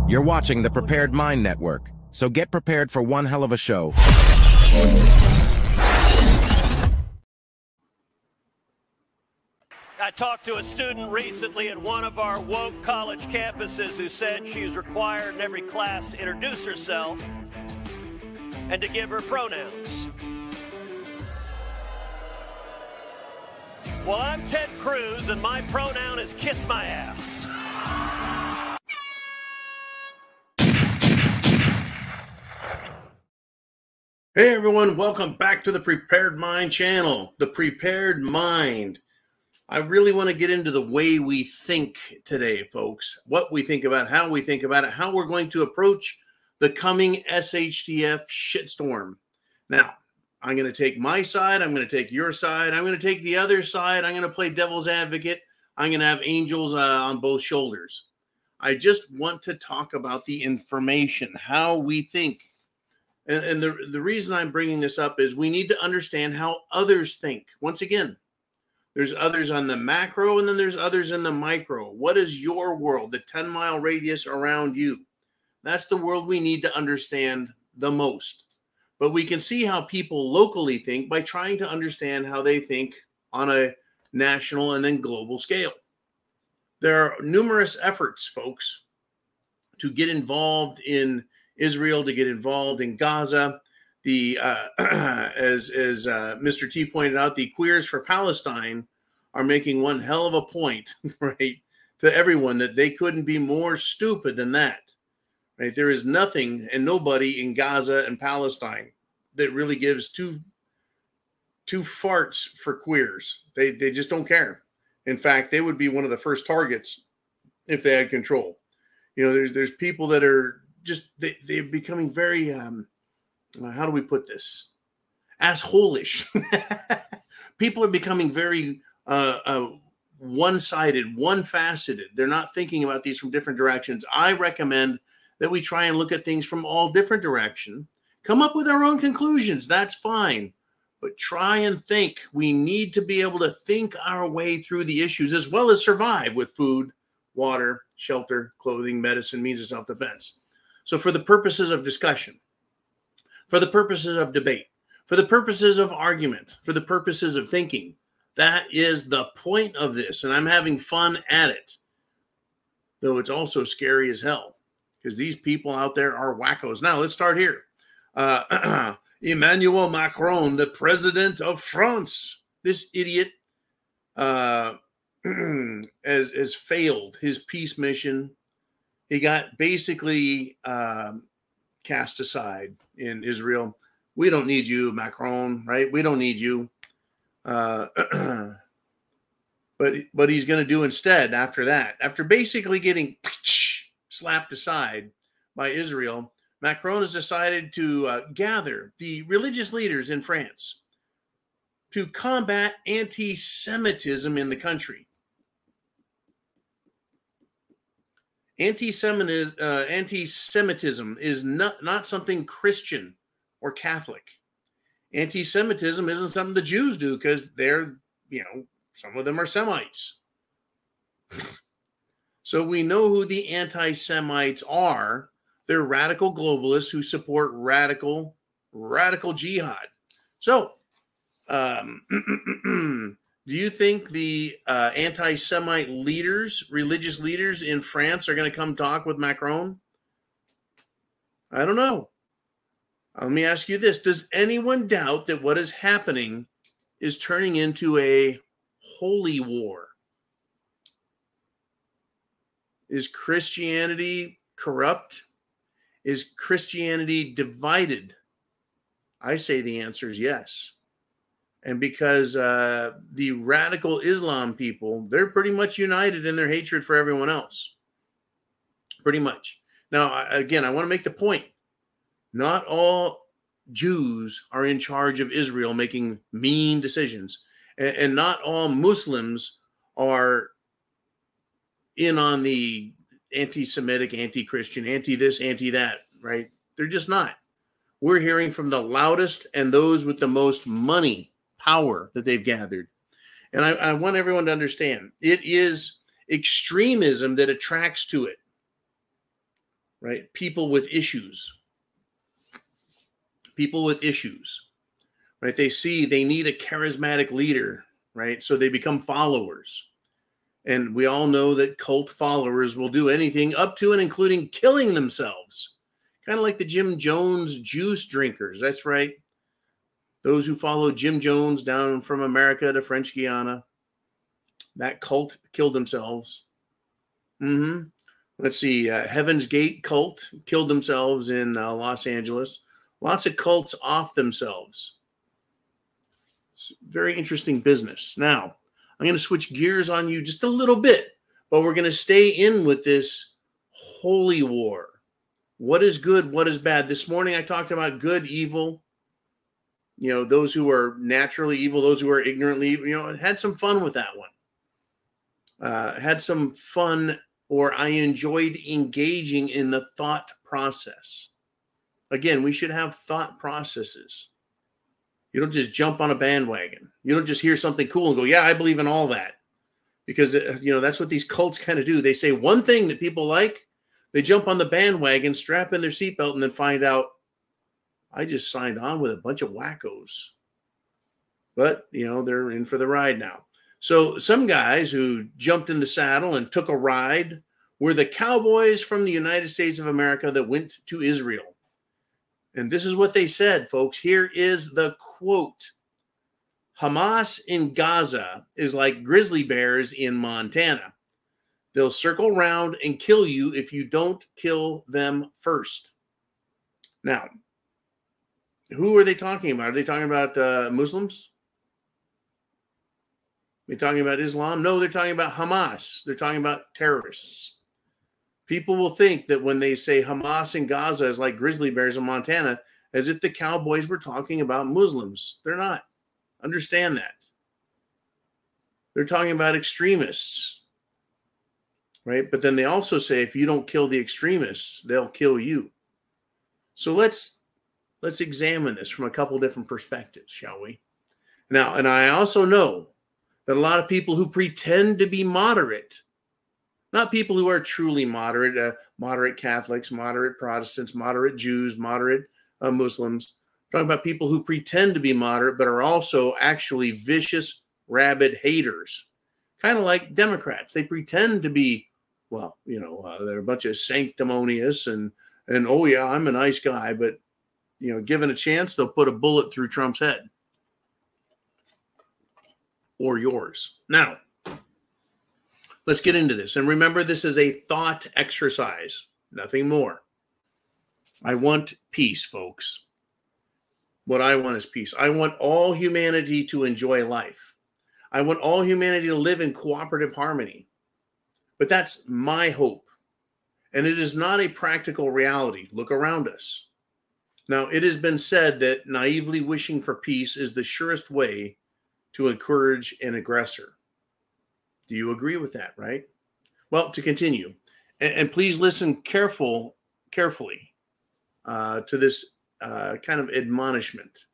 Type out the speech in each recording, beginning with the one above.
You're watching the Prepared Mind Network, so get prepared for one hell of a show. I talked to a student recently at one of our woke college campuses who said she's required in every class to introduce herself and to give her pronouns. Well, I'm Ted Cruz, and my pronoun is kiss my ass. Hey everyone, welcome back to the Prepared Mind channel, the Prepared Mind. I really want to get into the way we think today, folks. What we think about, how we think about it, how we're going to approach the coming SHTF shitstorm. Now, I'm going to take my side. I'm going to take your side. I'm going to take the other side. I'm going to play devil's advocate. I'm going to have angels on both shoulders. I just want to talk about the information, how we think. And the reason I'm bringing this up is we need to understand how others think. Once again, there's others on the macro, and then there's others in the micro. What is your world, the 10-mile radius around you? That's the world we need to understand the most. But we can see how people locally think by trying to understand how they think on a national and then global scale. There are numerous efforts, folks, to get involved in Israel, to get involved in Gaza. As Mr. T pointed out, the Queers for Palestine are making one hell of a point, right, to everyone that they couldn't be more stupid than that. Right? There is nothing and nobody in Gaza and Palestine that really gives two farts for queers. They just don't care. In fact, they would be one of the first targets if they had control. You know, there's people that are just they're becoming very how do we put this? Asshole-ish. People are becoming very one-sided, one-faceted. They're not thinking about these from different directions. I recommend that we try and look at things from all different directions. Come up with our own conclusions. That's fine. But try and think. We need to be able to think our way through the issues as well as survive with food, water, shelter, clothing, medicine, means of self-defense. So for the purposes of discussion, for the purposes of debate, for the purposes of argument, for the purposes of thinking, that is the point of this. And I'm having fun at it, though it's also scary as hell because these people out there are wackos. Now, let's start here. Emmanuel Macron, the president of France, this idiot has failed his peace mission. He got basically cast aside in Israel. We don't need you, Macron, right? We don't need you. But he's going to do instead after that. After basically getting slapped aside by Israel, Macron has decided to gather the religious leaders in France to combat anti-Semitism in the country. Anti-Semitism is not something Christian or Catholic. Anti-Semitism isn't something the Jews do because they're, some of them are Semites. So we know who the anti-Semites are. They're radical globalists who support radical jihad. So, do you think the anti-Semite leaders, religious leaders in France are going to come talk with Macron? I don't know. Let me ask you this. Does anyone doubt that what is happening is turning into a holy war? Is Christianity corrupt? Is Christianity divided? I say the answer is yes. And because the radical Islam people, they're pretty much united in their hatred for everyone else. Pretty much. Now, again, I want to make the point. Not all Jews are in charge of Israel making mean decisions. And not all Muslims are in on the anti-Semitic, anti-Christian, anti-this, anti-that, right? They're just not. We're hearing from the loudest and those with the most money, power that they've gathered. And I want everyone to understand, it is extremism that attracts to it. right? People with issues. People with issues, right? They see they need a charismatic leader, right? So they become followers. And we all know that cult followers will do anything up to and including killing themselves. Kind of like the Jim Jones juice drinkers. That's right. Those who follow Jim Jones down from America to French Guiana. That cult killed themselves. Let's see. Heaven's Gate cult killed themselves in Los Angeles. Lots of cults off themselves. It's very interesting business. Now, I'm going to switch gears on you just a little bit, but we're going to stay in with this holy war. What is good? What is bad? This morning I talked about good, evil. You know, those who are naturally evil, those who are ignorantly evil. You know, had some fun with that one. Had some fun, or I enjoyed engaging in the thought process. Again, we should have thought processes. You don't just jump on a bandwagon. You don't just hear something cool and go, yeah, I believe in all that. Because, you know, that's what these cults kind of do. They say one thing that people like, they jump on the bandwagon, strap in their seatbelt, and then find out, I just signed on with a bunch of wackos. But, you know, they're in for the ride now. So some guys who jumped in the saddle and took a ride were the cowboys from the United States of America that went to Israel. And this is what they said, folks. Here is the quote. Hamas in Gaza is like grizzly bears in Montana. They'll circle around and kill you if you don't kill them first. Now, who are they talking about? Are they talking about Muslims? Are they talking about Islam? No, they're talking about Hamas. They're talking about terrorists. People will think that when they say Hamas in Gaza is like grizzly bears in Montana, as if the cowboys were talking about Muslims. They're not. Understand that. They're talking about extremists, right? But then they also say if you don't kill the extremists, they'll kill you. So let's examine this from a couple different perspectives, shall we? Now, and I also know that a lot of people who pretend to be moderate, not people who are truly moderate, moderate Catholics, moderate Protestants, moderate Jews, moderate Muslims. I'm talking about people who pretend to be moderate, but are also actually vicious, rabid haters. Kind of like Democrats. They pretend to be, well, you know, they're a bunch of sanctimonious and oh yeah, I'm a nice guy, but, you know, given a chance, they'll put a bullet through Trump's head. Or yours. Now, let's get into this. And remember, this is a thought exercise, nothing more. I want peace, folks. What I want is peace. I want all humanity to enjoy life. I want all humanity to live in cooperative harmony. But that's my hope. And it is not a practical reality. Look around us. Now, it has been said that naively wishing for peace is the surest way to encourage an aggressor. Do you agree with that, right? Well, to continue, and please listen carefully to this kind of admonishment.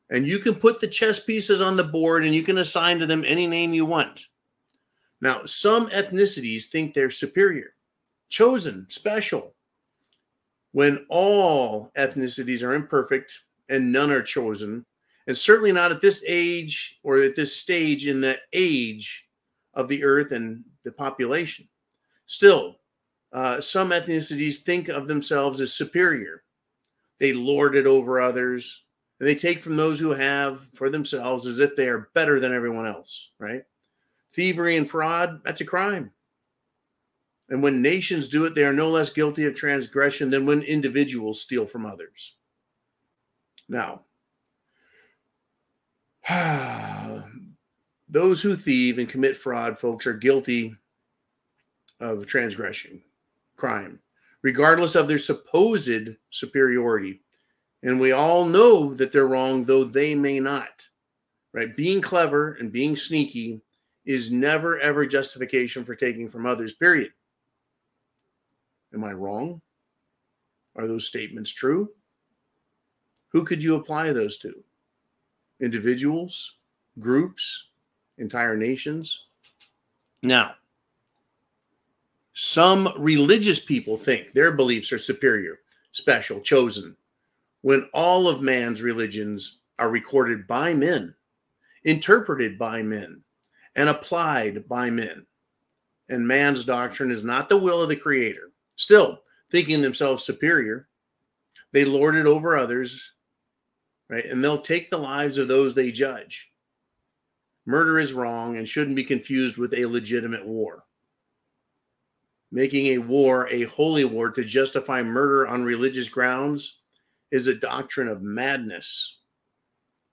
And you can put the chess pieces on the board and you can assign to them any name you want. Now, some ethnicities think they're superior, chosen, special, when all ethnicities are imperfect and none are chosen, and certainly not at this age or at this stage in the age of the earth and the population. Still, some ethnicities think of themselves as superior. They lord it over others, and they take from those who have for themselves as if they are better than everyone else, right? Thievery and fraud, that's a crime. And when nations do it, they are no less guilty of transgression than when individuals steal from others. Now, those who thieve and commit fraud, folks, are guilty of transgression, crime, regardless of their supposed superiority. And we all know that they're wrong, though they may not, right? Being clever and being sneaky is never, ever justification for taking from others, period. Am I wrong? Are those statements true? Who could you apply those to? Individuals, groups, entire nations? Now, Some religious people think their beliefs are superior, special, chosen, when all of man's religions are recorded by men, interpreted by men, and applied by men. And man's doctrine is not the will of the Creator. Still, thinking themselves superior, they lord it over others, right? And they'll take the lives of those they judge. Murder is wrong and shouldn't be confused with a legitimate war. Making a war a holy war to justify murder on religious grounds is a doctrine of madness,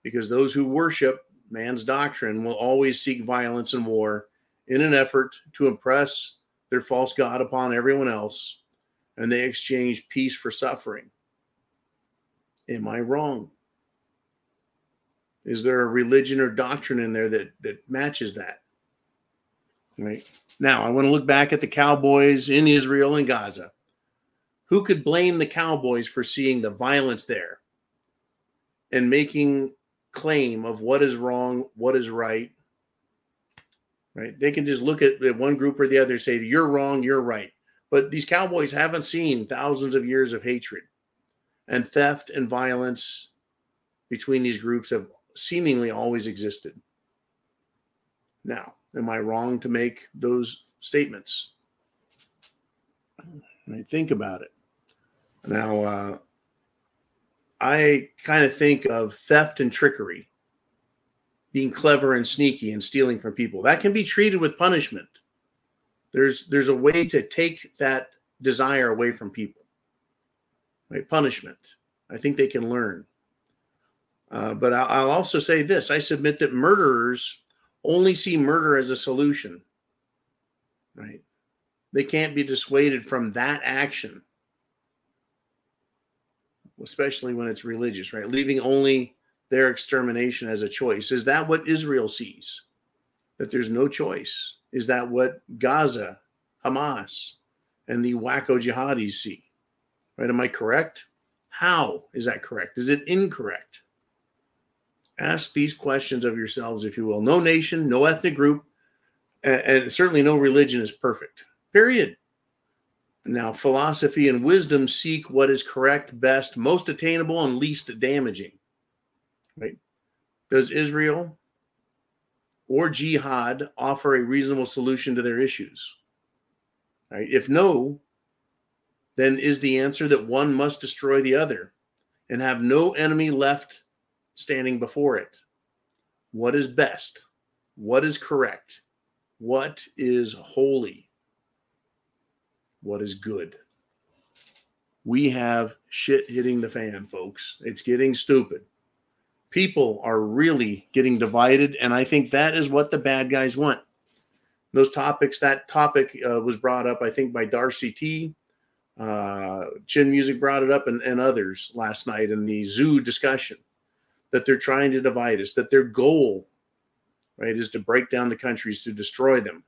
because those who worship man's doctrine will always seek violence and war in an effort to impress their false god upon everyone else, and they exchange peace for suffering. Am I wrong? Is there a religion or doctrine in there that matches that? Right? Now, I want to look back at the cowboys in Israel and Gaza. Who could blame the cowboys for seeing the violence there and making claim of what is wrong, what is right? Right? They can just look at one group or the other and say, you're wrong, you're right. But these cowboys haven't seen thousands of years of hatred, and theft and violence between these groups have seemingly always existed. Now, am I wrong to make those statements? Right, think about it. Now, I kind of think of theft and trickery, being clever and sneaky and stealing from people. That can be treated with punishment. There's a way to take that desire away from people. Right? Punishment. I think they can learn. But I'll also say this. I submit that murderers only see murder as a solution. Right? They can't be dissuaded from that action, especially when it's religious, right? Leaving only their extermination as a choice. Is that what Israel sees? That there's no choice? Is that what Gaza, Hamas, and the wacko jihadis see? Right? Am I correct? How is that correct? Is it incorrect? Ask these questions of yourselves, if you will. No nation, no ethnic group, and certainly no religion is perfect. Period. Now, philosophy and wisdom seek what is correct, best, most attainable, and least damaging. Right? Does Israel or jihad offer a reasonable solution to their issues? Right? If no, then is the answer that one must destroy the other and have no enemy left standing before it? What is best? What is correct? What is holy? What is good? We have shit hitting the fan, folks. It's getting stupid. People are really getting divided, and I think that is what the bad guys want. Those topics, that topic was brought up, I think, by Darcy T. Chin Music brought it up, and others last night in the zoo discussion, that they're trying to divide us, that their goal, right, is to break down the countries, to destroy them,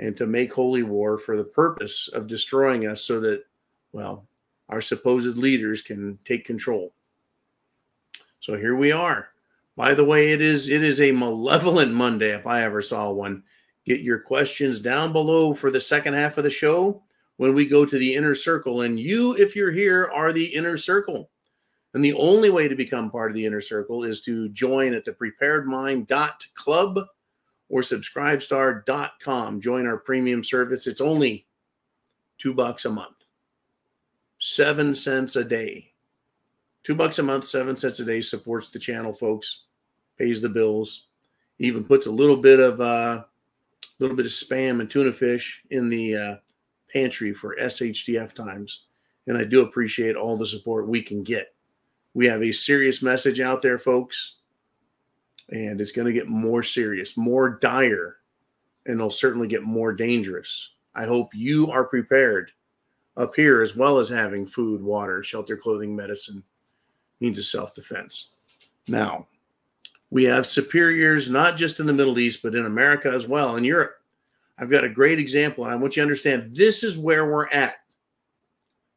and to make holy war for the purpose of destroying us so that, well, our supposed leaders can take control. So here we are. By the way, it is a malevolent Monday if I ever saw one. Get your questions down below for the second half of the show when we go to the inner circle. And you, if you're here, are the inner circle. And the only way to become part of the inner circle is to join at thepreparedmind.club or subscribestar.com. Join our premium service. It's only $2 a month, 7 cents a day. $2 a month, 7 cents a day, supports the channel, folks. Pays the bills. Even puts a little bit of spam and tuna fish in the pantry for SHTF times. And I do appreciate all the support we can get. We have a serious message out there, folks. And it's going to get more serious, more dire, and it'll certainly get more dangerous. I hope you are prepared up here, as well as having food, water, shelter, clothing, medicine, means of self-defense. Now, we have superiors, not just in the Middle East, but in America as well, in Europe. I've got a great example, and I want you to understand this is where we're at.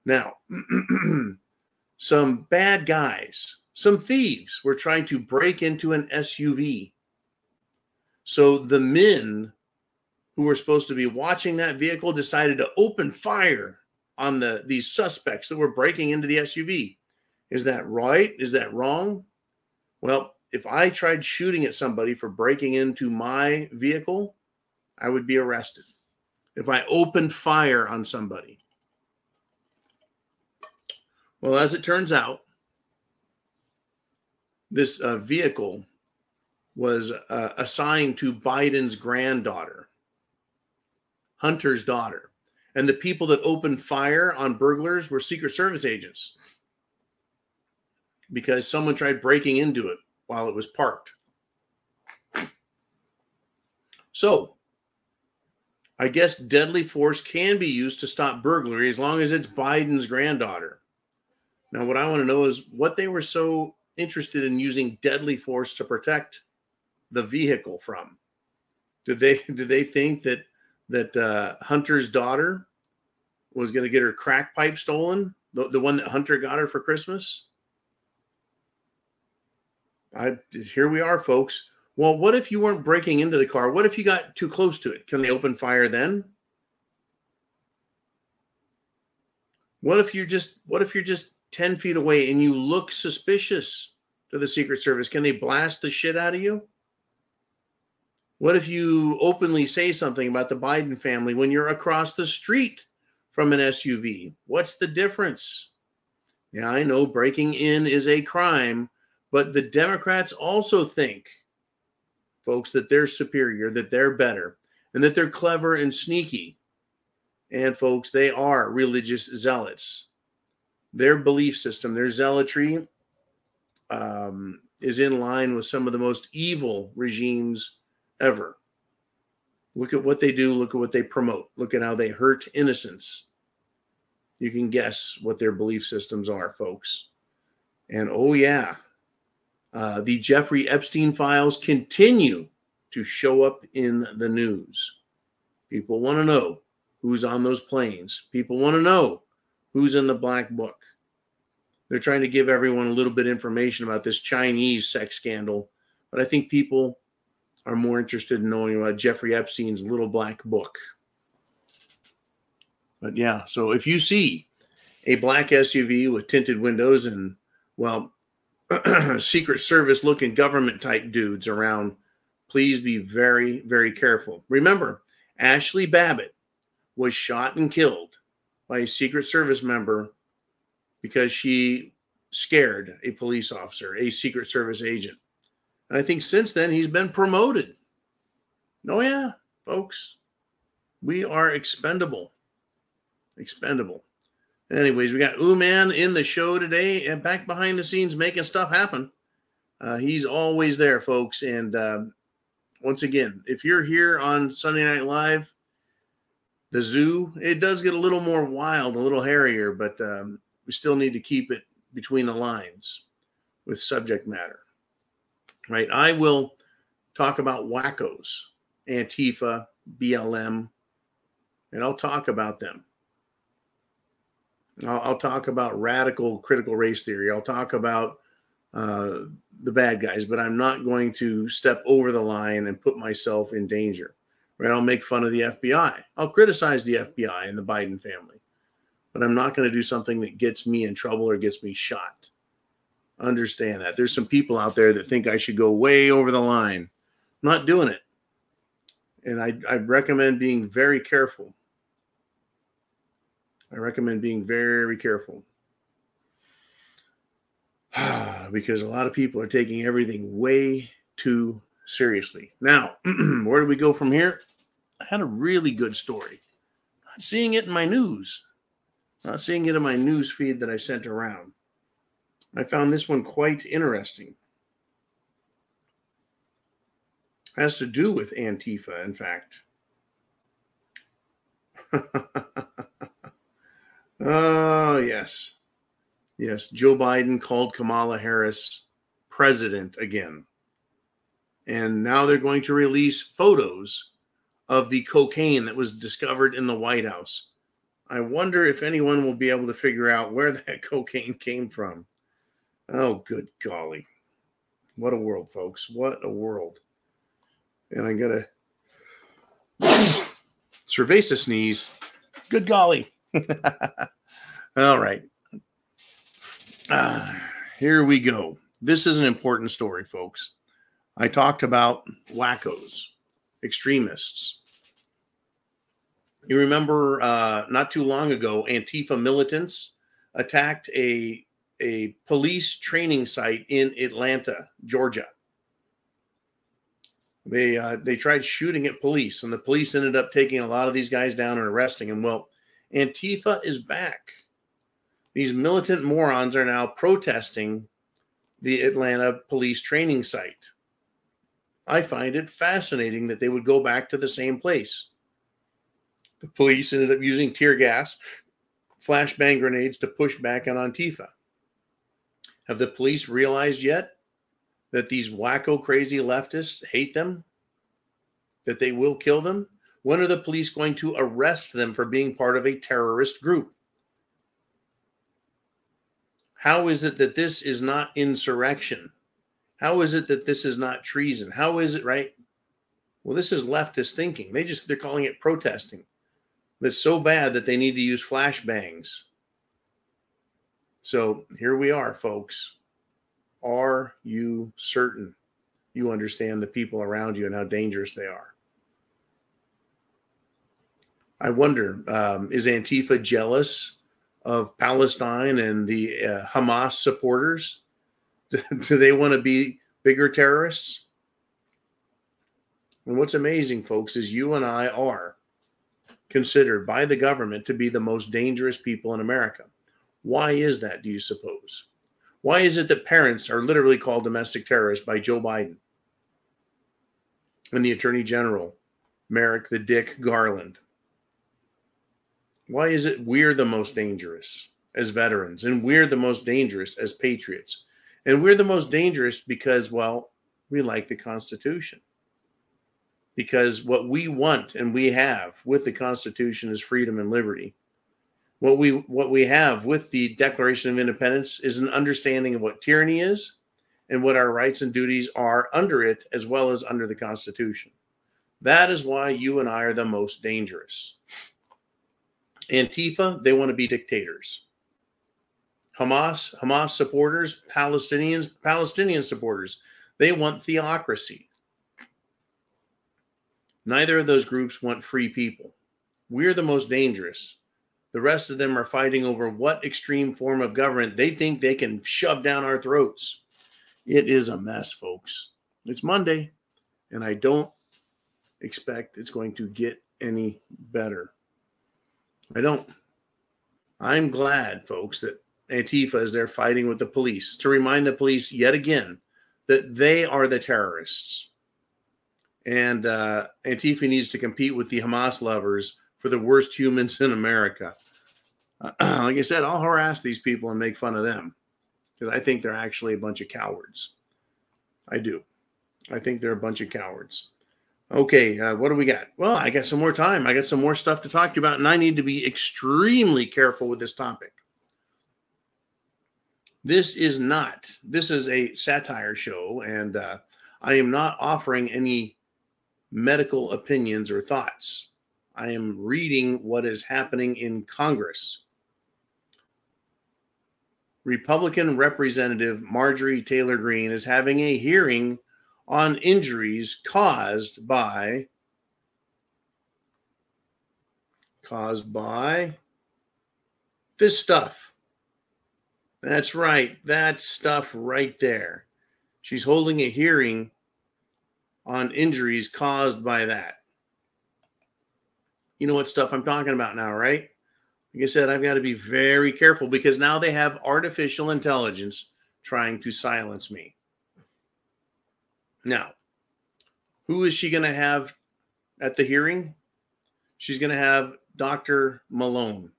Now, some bad guys, some thieves were trying to break into an SUV. So the men who were supposed to be watching that vehicle decided to open fire on these suspects that were breaking into the SUV. Is that right? Is that wrong? Well, if I tried shooting at somebody for breaking into my vehicle, I would be arrested. If I opened fire on somebody. Well, as it turns out, this vehicle was assigned to Biden's granddaughter, Hunter's daughter. And the people that opened fire on burglars were Secret Service agents because someone tried breaking into it while it was parked. So, I guess deadly force can be used to stop burglary as long as it's Biden's granddaughter. Now, what I want to know is what they were so interested in using deadly force to protect the vehicle from. Did they think that Hunter's daughter was going to get her crack pipe stolen? The one that Hunter got her for Christmas? Here we are, folks. Well, what if you weren't breaking into the car? What if you got too close to it? Can they open fire then? What if you're just 10 feet away and you look suspicious to the Secret Service? Can they blast the shit out of you? What if you openly say something about the Biden family when you're across the street from an SUV? What's the difference? Yeah, I know breaking in is a crime, but the Democrats also think, folks, that they're superior, that they're better, and that they're clever and sneaky. And folks, they are religious zealots. Their belief system, their zealotry is in line with some of the most evil regimes ever. Look at what they do. Look at what they promote. Look at how they hurt innocents. You can guess what their belief systems are, folks. And oh yeah, the Jeffrey Epstein files continue to show up in the news. People want to know who's on those planes. People want to know who's in the black book. They're trying to give everyone a little bit of information about this Chinese sex scandal. But I think people are more interested in knowing about Jeffrey Epstein's little black book. But yeah, so if you see a black SUV with tinted windows and, well, Secret Service looking government type dudes around, please be very, very careful. Remember, Ashley Babbitt was shot and killed by a Secret Service member because she scared a police officer, a Secret Service agent. And I think since then he's been promoted. Oh yeah, folks, we are expendable. Expendable. Anyways, we got Uman in the show today and back behind the scenes making stuff happen. He's always there, folks. And once again, if you're here on Sunday Night Live, the zoo, it does get a little more wild, a little hairier, but we still need to keep it between the lines with subject matter. Right? I will talk about wackos, Antifa, BLM, and I'll talk about them. I'll talk about radical critical race theory. I'll talk about the bad guys, but I'm not going to step over the line and put myself in danger. Right? I'll make fun of the FBI. I'll criticize the FBI and the Biden family, but I'm not going to do something that gets me in trouble or gets me shot. Understand that. There's some people out there that think I should go way over the line. I'm not doing it. And I recommend being very careful. I recommend being very careful. Because a lot of people are taking everything way too seriously. Now, where do we go from here? I had a really good story. Not seeing it in my news. Not seeing it in my news feed that I sent around. I found this one quite interesting. Has to do with Antifa, in fact. Oh, yes. Yes, Joe Biden called Kamala Harris president again. And now they're going to release photos of the cocaine that was discovered in the White House. I wonder if anyone will be able to figure out where that cocaine came from. Oh, good golly. What a world, folks. What a world. And I got to Cerveza sneeze. Good golly. All right. Here we go. This is an important story, folks. I talked about wackos, extremists. You remember not too long ago, Antifa militants attacked a police training site in Atlanta, Georgia. They tried shooting at police, and the police ended up taking a lot of these guys down and arresting them. Well, Antifa is back. These militant morons are now protesting the Atlanta police training site. I find it fascinating that they would go back to the same place. The police ended up using tear gas, flashbang grenades to push back on Antifa. Have the police realized yet that these wacko crazy leftists hate them? That they will kill them? When are the police going to arrest them for being part of a terrorist group? How is it that this is not insurrection? How is it that this is not treason? How is it, right? Well, this is leftist thinking. They're calling it protesting. That's so bad that they need to use flashbangs. So here we are, folks. Are you certain you understand the people around you and how dangerous they are? I wonder, is Antifa jealous of Palestine and the Hamas supporters? Do they want to be bigger terrorists? And what's amazing, folks, is you and I are considered by the government to be the most dangerous people in America. Why is that, do you suppose? Why is it that parents are literally called domestic terrorists by Joe Biden and the Attorney General, Merrick the Dick Garland? Why is it we're the most dangerous as veterans, and we're the most dangerous as patriots? And we're the most dangerous because, well, we like the Constitution. Because what we want and we have with the Constitution is freedom and liberty. What we have with the Declaration of Independence is an understanding of what tyranny is and what our rights and duties are under it, as well as under the Constitution. That is why you and I are the most dangerous. Antifa, they want to be dictators. Hamas supporters, Palestinian supporters, they want theocracy. Neither of those groups want free people. We're the most dangerous. The rest of them are fighting over what extreme form of government they think they can shove down our throats. It is a mess, folks. It's Monday, and I don't expect it's going to get any better. I don't. I'm glad, folks, that Antifa is there fighting with the police to remind the police yet again that they are the terrorists. And Antifa needs to compete with the Hamas lovers for the worst humans in America. Like I said, I'll harass these people and make fun of them because I think they're actually a bunch of cowards. I do. I think they're a bunch of cowards. Okay, what do we got? Well, I got some more time. I got some more stuff to talk to you about, and I need to be extremely careful with this topic. This is a satire show, and I am not offering any medical opinions or thoughts. I am reading what is happening in Congress. Republican Representative Marjorie Taylor Greene is having a hearing on injuries caused by this stuff. That's right. That stuff right there. She's holding a hearing on injuries caused by that. You know what stuff I'm talking about now, right? Like I said, I've got to be very careful because now they have artificial intelligence trying to silence me. Now, who is she going to have at the hearing? She's going to have Dr. Malone,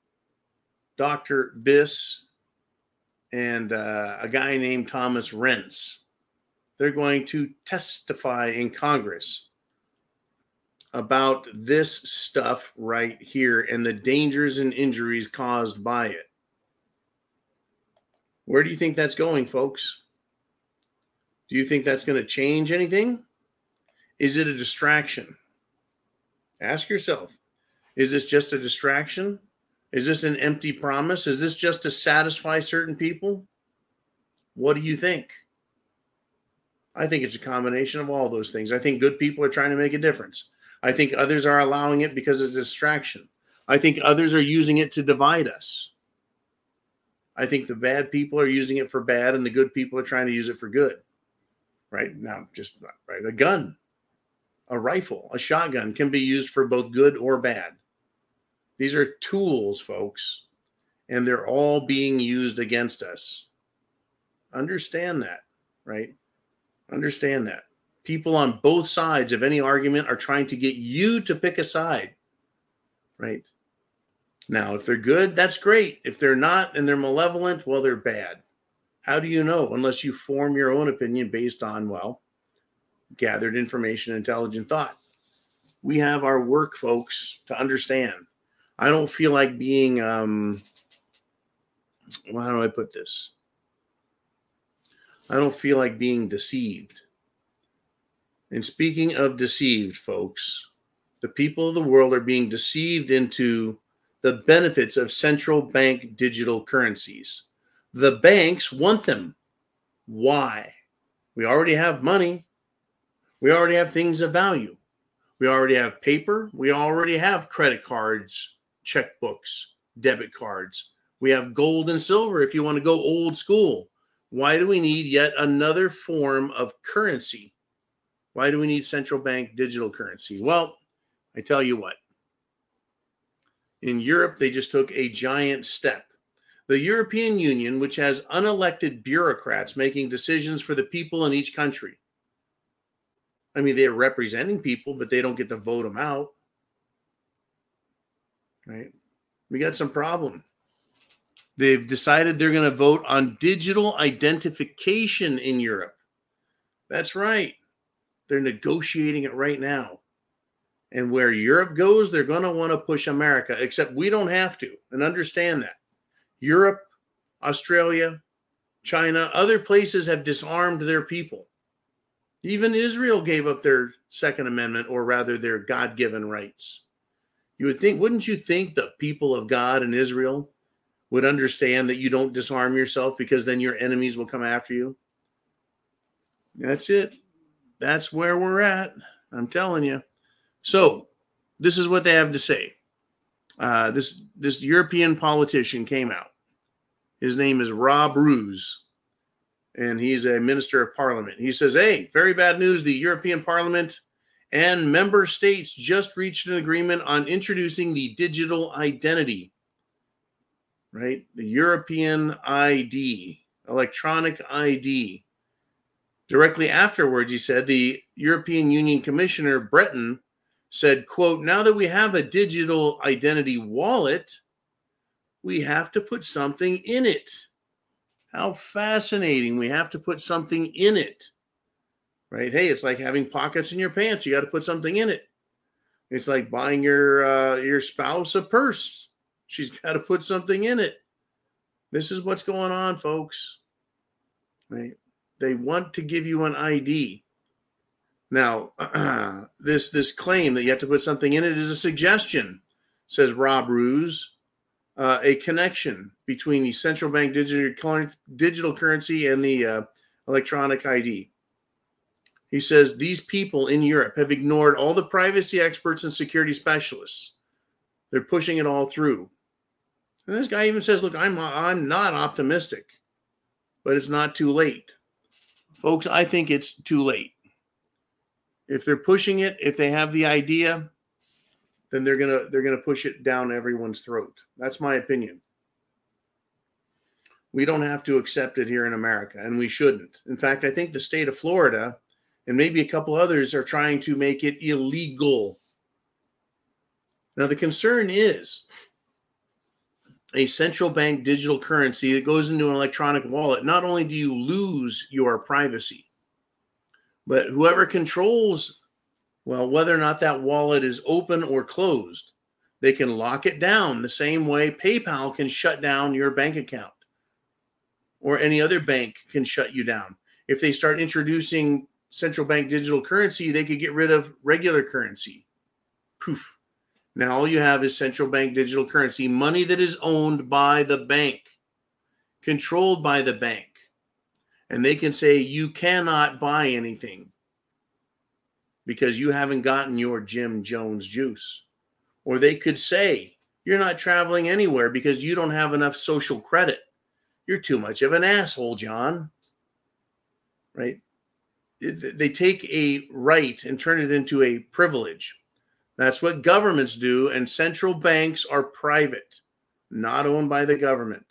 Dr. Biss, and a guy named Thomas Rentz. They're going to testify in Congress about this stuff right here and the dangers and injuries caused by it. Where do you think that's going, folks? Do you think that's going to change anything? Is it a distraction? Ask yourself, is this just a distraction? Is this an empty promise? Is this just to satisfy certain people? What do you think? I think it's a combination of all those things. I think good people are trying to make a difference. I think others are allowing it because it's a distraction. I think others are using it to divide us. I think the bad people are using it for bad and the good people are trying to use it for good. Right now, just right, a gun, a rifle, a shotgun can be used for both good or bad. These are tools, folks, and they're all being used against us. Understand that, right? Understand that. People on both sides of any argument are trying to get you to pick a side, right? Now, if they're good, that's great. If they're not and they're malevolent, well, they're bad. How do you know unless you form your own opinion based on, well, gathered information, intelligent thought? We have our work, folks, to understand. I don't feel like being, how do I put this? I don't feel like being deceived. And speaking of deceived, folks, the people of the world are being deceived into the benefits of central bank digital currencies. The banks want them. Why? We already have money. We already have things of value. We already have paper. We already have credit cards, checkbooks, debit cards. We have gold and silver if you want to go old school. Why do we need yet another form of currency? Why do we need central bank digital currency? Well, I tell you what. In Europe, they just took a giant step. The European Union, which has unelected bureaucrats making decisions for the people in each country. I mean, they're representing people, but they don't get to vote them out. Right? We got some problem. They've decided they're going to vote on digital identification in Europe. That's right. They're negotiating it right now. And where Europe goes, they're going to want to push America, except we don't have to. And understand that. Europe, Australia, China, other places have disarmed their people. Even Israel gave up their Second Amendment, or rather their God-given rights. You would think, wouldn't you think the people of God in Israel would understand that you don't disarm yourself because then your enemies will come after you? That's it. That's where we're at. I'm telling you. So this is what they have to say. This European politician came out. His name is Rob Roos, and he's a minister of parliament. He says, hey, very bad news. The European Parliament and member states just reached an agreement on introducing the digital identity, right? The European ID, electronic ID. Directly afterwards, he said, the European Union Commissioner Breton said, quote, now that we have a digital identity wallet, we have to put something in it. How fascinating. We have to put something in it. Right? Hey, it's like having pockets in your pants. You got to put something in it. It's like buying your spouse a purse. She's got to put something in it. This is what's going on, folks. Right? They want to give you an ID. Now, this claim that you have to put something in it is a suggestion, says Rob Roos, a connection between the central bank digital currency and the electronic ID. He says these people in Europe have ignored all the privacy experts and security specialists. They're pushing it all through. And this guy even says, look, I'm not optimistic, but it's not too late. Folks, I think it's too late. If they're pushing it, if they have the idea, then they're gonna push it down everyone's throat. That's my opinion. We don't have to accept it here in America, and we shouldn't. In fact, I think the state of Florida and maybe a couple others are trying to make it illegal. Now, the concern is a central bank digital currency that goes into an electronic wallet. Not only do you lose your privacy, but whoever controls, well, whether or not that wallet is open or closed, they can lock it down the same way PayPal can shut down your bank account, or any other bank can shut you down. If they start introducing central bank digital currency, they could get rid of regular currency poof. Now all you have is central bank digital currency, money that is owned by the bank, controlled by the bank. And they can say you cannot buy anything because you haven't gotten your Jim Jones juice. Or they could say you're not traveling anywhere because you don't have enough social credit. You're too much of an asshole, John. Right? They take a right and turn it into a privilege. That's what governments do, and central banks are private, not owned by the government.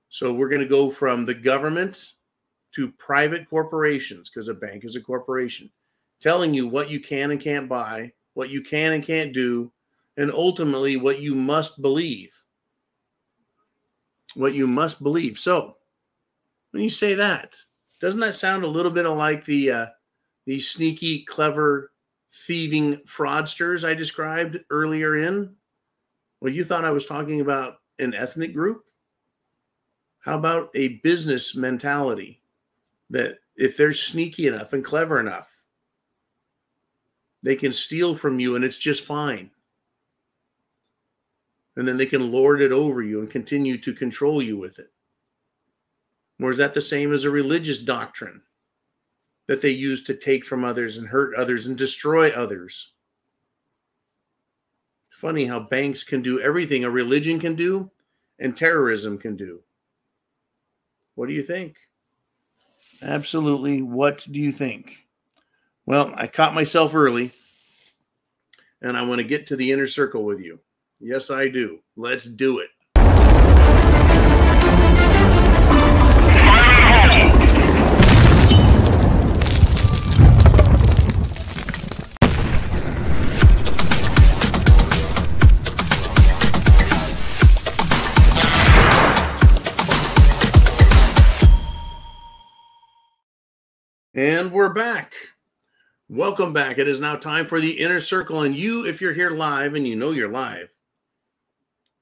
So we're going to go from the government to private corporations, because a bank is a corporation, telling you what you can and can't buy, what you can and can't do, and ultimately what you must believe. What you must believe. So when you say that, doesn't that sound a little bit like the sneaky, clever, thieving fraudsters I described earlier in? Well, you thought I was talking about an ethnic group? How about a business mentality that if they're sneaky enough and clever enough, they can steal from you and it's just fine. And then they can lord it over you and continue to control you with it. Or is that the same as a religious doctrine that they use to take from others and hurt others and destroy others? Funny how banks can do everything a religion can do and terrorism can do. What do you think? Absolutely. What do you think? Well, I caught myself early, and I want to get to the inner circle with you. Yes, I do. Let's do it. And we're back. Welcome back. It is now time for the inner circle. And you, if you're here live, and you know you're live,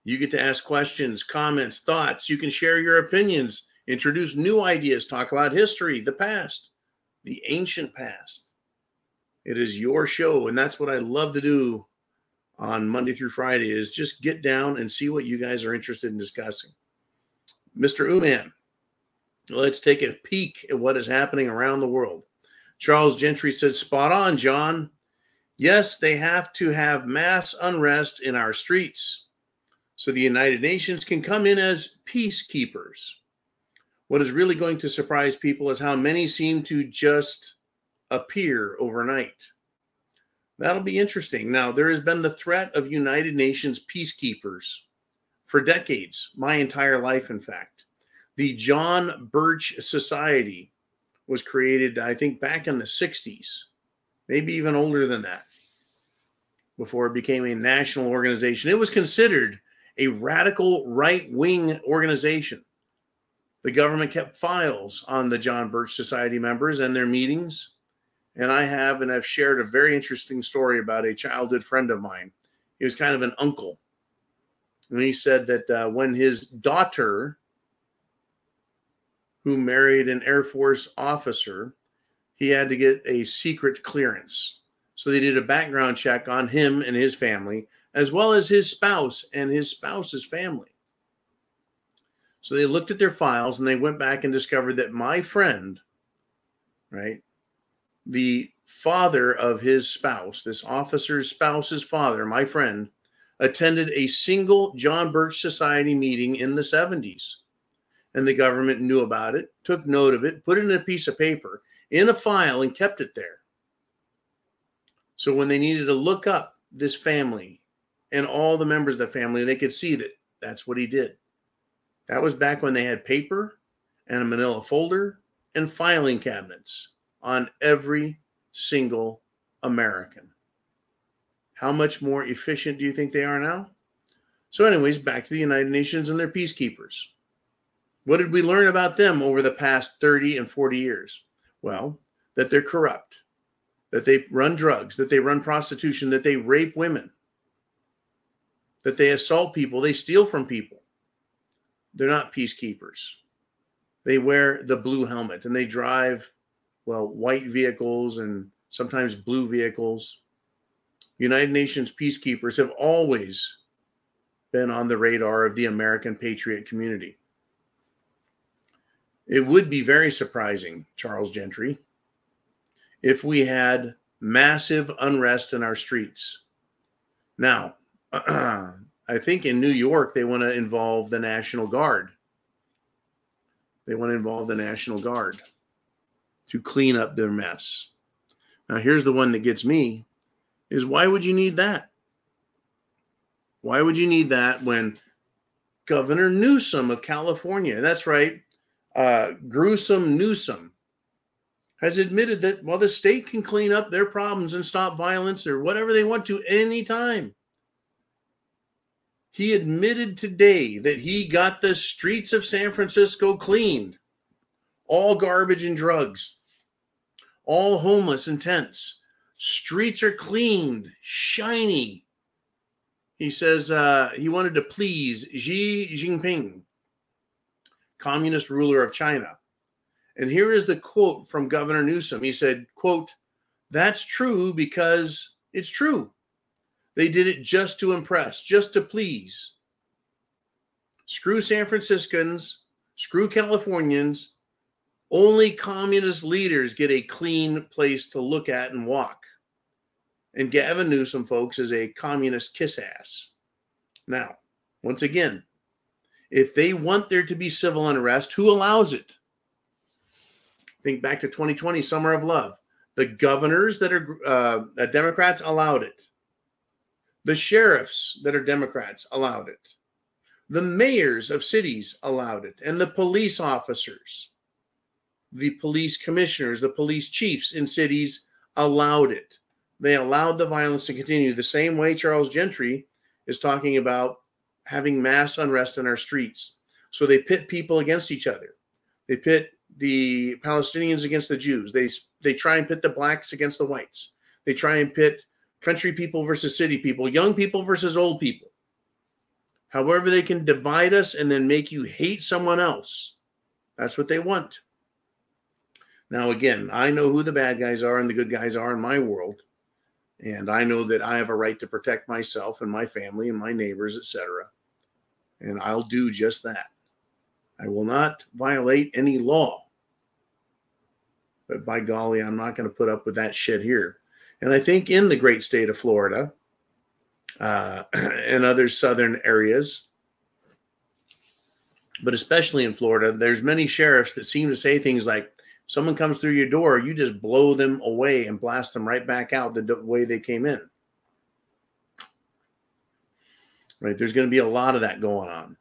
you get to ask questions, comments, thoughts. You can share your opinions, introduce new ideas, talk about history, the past, the ancient past. It is your show. And that's what I love to do on Monday through Friday, is just get down and see what you guys are interested in discussing. Mr. Uman, let's take a peek at what is happening around the world. Charles Gentry said, spot on, John. Yes, they have to have mass unrest in our streets so the United Nations can come in as peacekeepers. What is really going to surprise people is how many seem to just appear overnight. That'll be interesting. Now, there has been the threat of United Nations peacekeepers for decades, my entire life, in fact. The John Birch Society was created, I think, back in the 60s, maybe even older than that, before it became a national organization. It was considered a radical right-wing organization. The government kept files on the John Birch Society members and their meetings. And I've shared a very interesting story about a childhood friend of mine. He was kind of an uncle. And he said that when his daughter, who married an Air Force officer, he had to get a secret clearance. So they did a background check on him and his family, as well as his spouse and his spouse's family. So they looked at their files and they went back and discovered that my friend, right, the father of his spouse, this officer's spouse's father, my friend, attended a single John Birch Society meeting in the 70s. And the government knew about it, took note of it, put it in a piece of paper, in a file, and kept it there. So when they needed to look up this family and all the members of the family, they could see that that's what he did. That was back when they had paper and a manila folder and filing cabinets on every single American. How much more efficient do you think they are now? So anyways, back to the United Nations and their peacekeepers. What did we learn about them over the past 30 and 40 years? Well, that they're corrupt, that they run drugs, that they run prostitution, that they rape women, that they assault people, they steal from people. They're not peacekeepers. They wear the blue helmet and they drive, well, white vehicles and sometimes blue vehicles. United Nations peacekeepers have always been on the radar of the American patriot community. It would be very surprising, Charles Gentry, if we had massive unrest in our streets. Now, I think in New York, they want to involve the National Guard. They want to involve the National Guard to clean up their mess. Now, here's the one that gets me, is why would you need that? Why would you need that when Governor Newsom of California, that's right, gruesome Newsom, has admitted that, well, the state can clean up their problems and stop violence or whatever they want to anytime. He admitted today that he got the streets of San Francisco cleaned. All garbage and drugs. All homeless and tents. Streets are cleaned, shiny. He says he wanted to please Xi Jinping, communist ruler of China. And here is the quote from Governor Newsom. He said, quote, "That's true because it's true. They did it just to impress, just to please. Screw San Franciscans, screw Californians. Only communist leaders get a clean place to look at and walk. And Gavin Newsom, folks, is a communist kiss ass." Now, once again, if they want there to be civil unrest, who allows it? Think back to 2020, Summer of Love. The governors that are Democrats allowed it. The sheriffs that are Democrats allowed it. The mayors of cities allowed it. And the police officers, the police commissioners, the police chiefs in cities allowed it. They allowed the violence to continue the same way Charles Gentry is talking about having mass unrest in our streets. So they pit people against each other. They pit the Palestinians against the Jews. They try and pit the blacks against the whites. They try and pit country people versus city people, young people versus old people. However they can divide us and then make you hate someone else. That's what they want. Now, again, I know who the bad guys are and the good guys are in my world. And I know that I have a right to protect myself and my family and my neighbors, etc. And I'll do just that. I will not violate any law. But by golly, I'm not going to put up with that shit here. And I think in the great state of Florida and other southern areas, but especially in Florida, there's many sheriffs that seem to say things like, someone comes through your door, you just blow them away and blast them right back out the way they came in. Right? There's going to be a lot of that going on.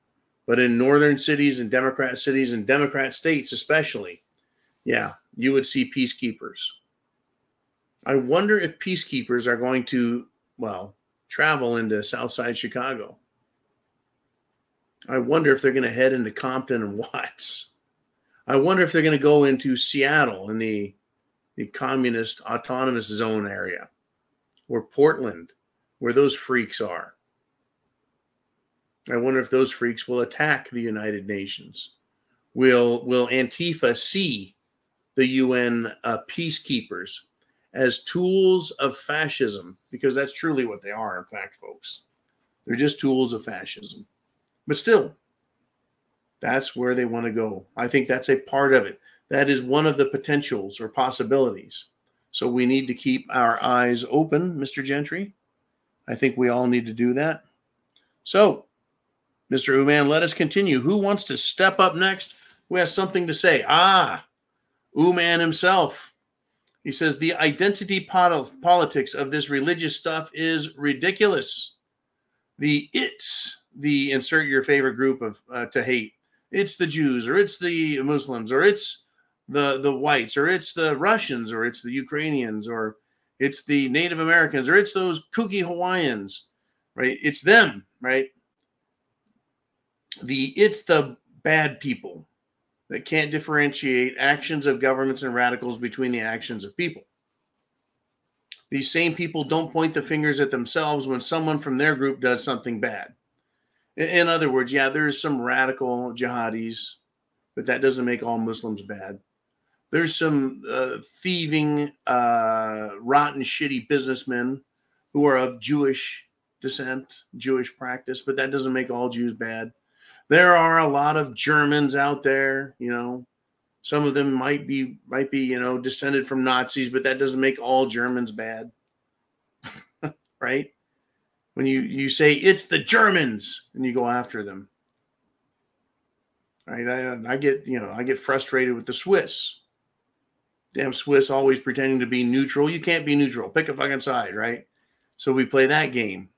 But in northern cities and Democrat states especially, yeah, you would see peacekeepers. I wonder if peacekeepers are going to, well, travel into Southside Chicago. I wonder if they're going to head into Compton and Watts. I wonder if they're going to go into Seattle in the communist autonomous zone area, or Portland, where those freaks are. I wonder if those freaks will attack the United Nations. Will Antifa see the UN peacekeepers as tools of fascism? Because that's truly what they are, in fact, folks. They're just tools of fascism. But still, that's where they want to go. I think that's a part of it. That is one of the potentials or possibilities. So we need to keep our eyes open, Mr. Gentry. I think we all need to do that. So, Mr. Uman, let us continue. Who wants to step up next? Who has something to say? Uman himself. He says, the identity politics of this religious stuff is ridiculous. The insert your favorite group of to hate. It's the Jews, or it's the Muslims, or it's the whites, or it's the Russians, or it's the Ukrainians, or it's the Native Americans, or it's those kooky Hawaiians, right? It's them, right? It's the bad people that can't differentiate actions of governments and radicals between the actions of people. These same people don't point the fingers at themselves when someone from their group does something bad. In other words, yeah, there's some radical jihadis, but that doesn't make all Muslims bad. There's some thieving, rotten, shitty businessmen, who are of Jewish descent, Jewish practice, but that doesn't make all Jews bad. There are a lot of Germans out there, you know. Some of them might be, you know, descended from Nazis, but that doesn't make all Germans bad. Right? When you say it's the Germans and you go after them. Right? I get frustrated with the Swiss. Damn Swiss always pretending to be neutral. You can't be neutral. Pick a fucking side, right? So we play that game.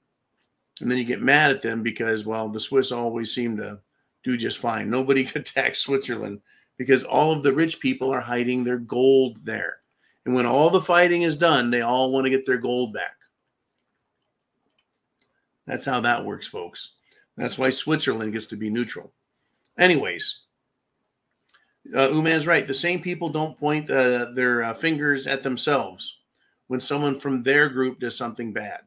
And then you get mad at them because, well, the Swiss always seem to do just fine. Nobody could attack Switzerland because all of the rich people are hiding their gold there. And when all the fighting is done, they all want to get their gold back. That's how that works, folks. That's why Switzerland gets to be neutral. Anyways, Uman's right. The same people don't point their fingers at themselves when someone from their group does something bad.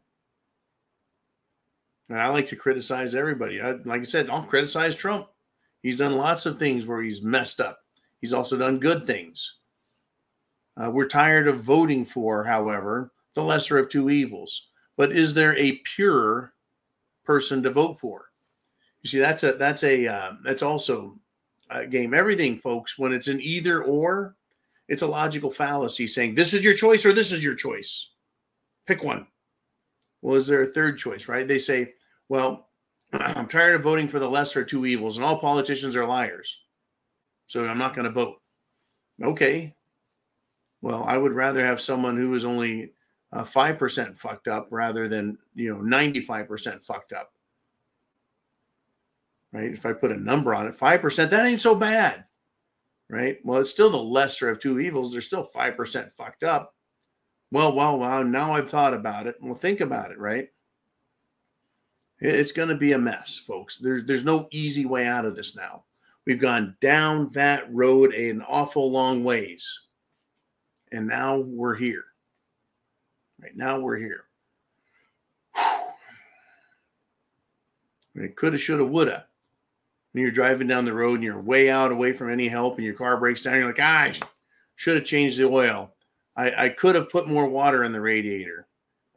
And I like to criticize everybody. Like I said, I'll criticize Trump. He's done lots of things where he's messed up. He's also done good things. We're tired of voting for, however, the lesser of two evils. But is there a pure person to vote for? You see, that's also a game. Everything, folks, when it's an either or, it's a logical fallacy saying this is your choice or this is your choice. Pick one. Well, is there a third choice, right? They say, well, I'm tired of voting for the lesser of two evils, and all politicians are liars, so I'm not going to vote. Okay. Well, I would rather have someone who is only 5% fucked up rather than 95% fucked up. Right? If I put a number on it, 5%, that ain't so bad. Right? Well, it's still the lesser of two evils. They're still 5% fucked up. Well, now I've thought about it. Well, think about it, right? It's going to be a mess, folks. There's no easy way out of this now. We've gone down that road an awful long ways. And now we're here. Right now we're here. It coulda, shoulda, woulda. When you're driving down the road and you're way out away from any help and your car breaks down, you're like, I should have changed the oil. I could have put more water in the radiator.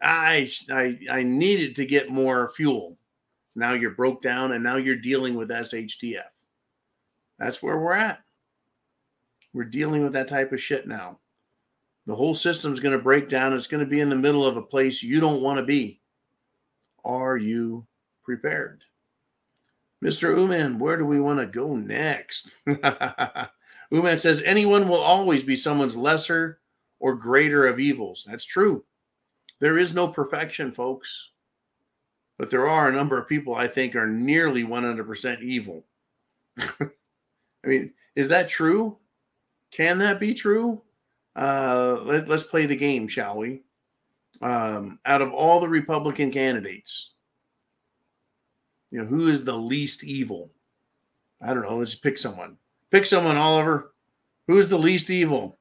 I needed to get more fuel. Now you're broke down and now you're dealing with SHTF. That's where we're at. We're dealing with that type of shit now. The whole system's going to break down. It's going to be in the middle of a place you don't want to be. Are you prepared? Mr. Uman, where do we want to go next? Uman says, anyone will always be someone's lesser or greater of evils. That's true. There is no perfection, folks. But there are a number of people I think are nearly 100% evil. I mean, is that true? Can that be true? Let's play the game, shall we? Out of all the Republican candidates, who is the least evil? I don't know. Let's pick someone. Pick someone, Oliver. Who's the least evil?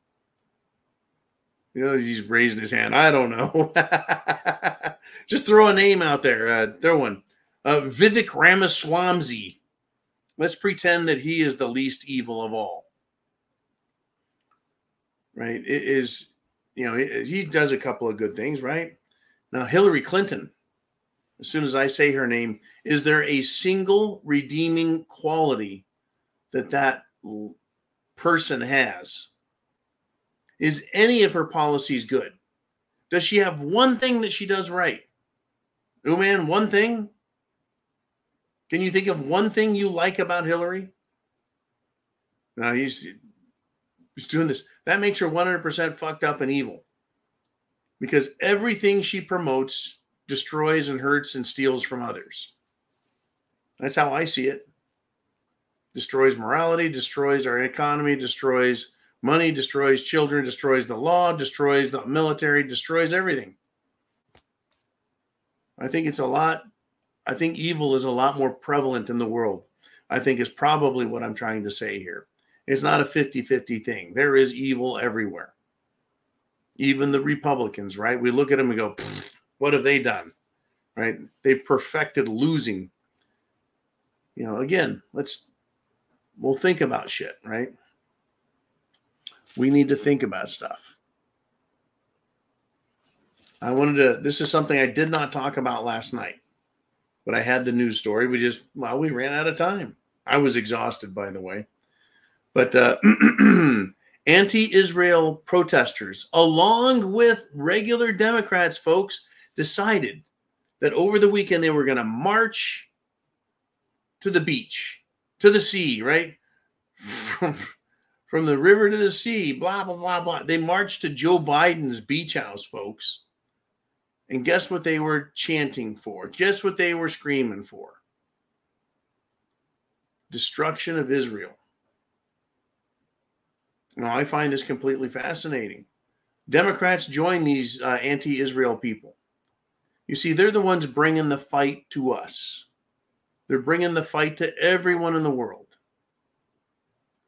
He's raising his hand. I don't know. Just throw a name out there. Throw one. Vivek Ramaswamy. Let's pretend that he is the least evil of all. Right? It is, he does a couple of good things, right? Now, Hillary Clinton, as soon as I say her name, is there a single redeeming quality that person has? Is any of her policies good? Does she have one thing that she does right? Uman, one thing? Can you think of one thing you like about Hillary? No, he's doing this. That makes her 100% fucked up and evil. Because everything she promotes destroys and hurts and steals from others. That's how I see it. Destroys morality, destroys our economy, destroys money, destroys children, destroys the law, destroys the military, destroys everything. I think evil is a lot more prevalent in the world. I think is probably what I'm trying to say here. It's not a 50-50 thing. There is evil everywhere. Even the Republicans, right? We look at them and go, what have they done? Right? They've perfected losing. Again, we'll think about shit, right? We need to think about stuff. this is something I did not talk about last night, but I had the news story. We ran out of time. I was exhausted, by the way. But anti-Israel protesters, along with regular Democrats, folks, decided that over the weekend they were going to march to the beach, to the sea, right? From the river to the sea, blah, blah, blah, blah. They marched to Joe Biden's beach house, folks. And guess what they were chanting for? Guess what they were screaming for? Destruction of Israel. Now, I find this completely fascinating. Democrats join these anti-Israel people. You see, they're the ones bringing the fight to us. They're bringing the fight to everyone in the world.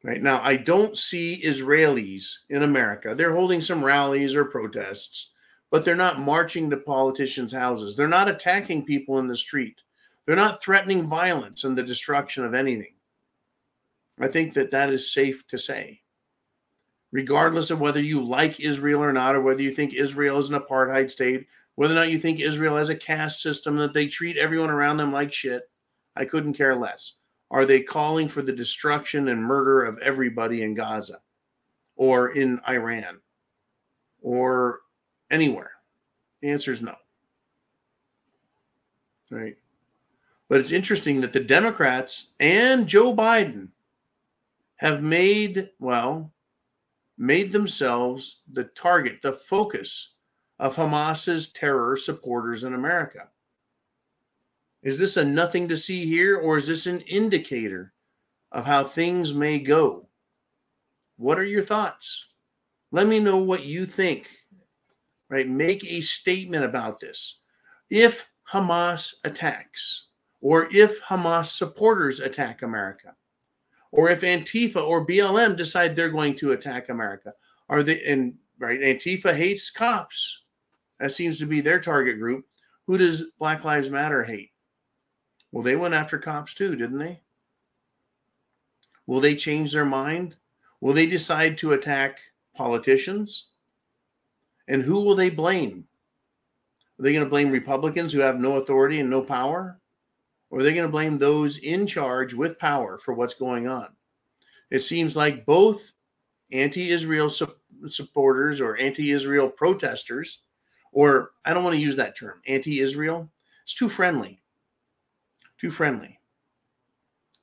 Right now, I don't see Israelis in America. They're holding some rallies or protests, but they're not marching to politicians' houses. They're not attacking people in the street. They're not threatening violence and the destruction of anything. I think that is safe to say. Regardless of whether you like Israel or not, or whether you think Israel is an apartheid state, whether or not you think Israel has a caste system, that they treat everyone around them like shit, I couldn't care less. Are they calling for the destruction and murder of everybody in Gaza or in Iran or anywhere? The answer is no. Right? But it's interesting that the Democrats and Joe Biden have made themselves the target, the focus of Hamas's terror supporters in America. Is this a nothing to see here, or is this an indicator of how things may go? What are your thoughts? Let me know what you think. Right? Make a statement about this. If Hamas attacks, or if Hamas supporters attack America, or if Antifa or BLM decide they're going to attack America, Antifa hates cops. That seems to be their target group. Who does Black Lives Matter hate? Well, they went after cops too, didn't they? Will they change their mind? Will they decide to attack politicians? And who will they blame? Are they going to blame Republicans who have no authority and no power? Or are they going to blame those in charge with power for what's going on? It seems like both anti-Israel supporters or anti-Israel protesters, or I don't want to use that term, anti-Israel, it's too friendly. Too friendly.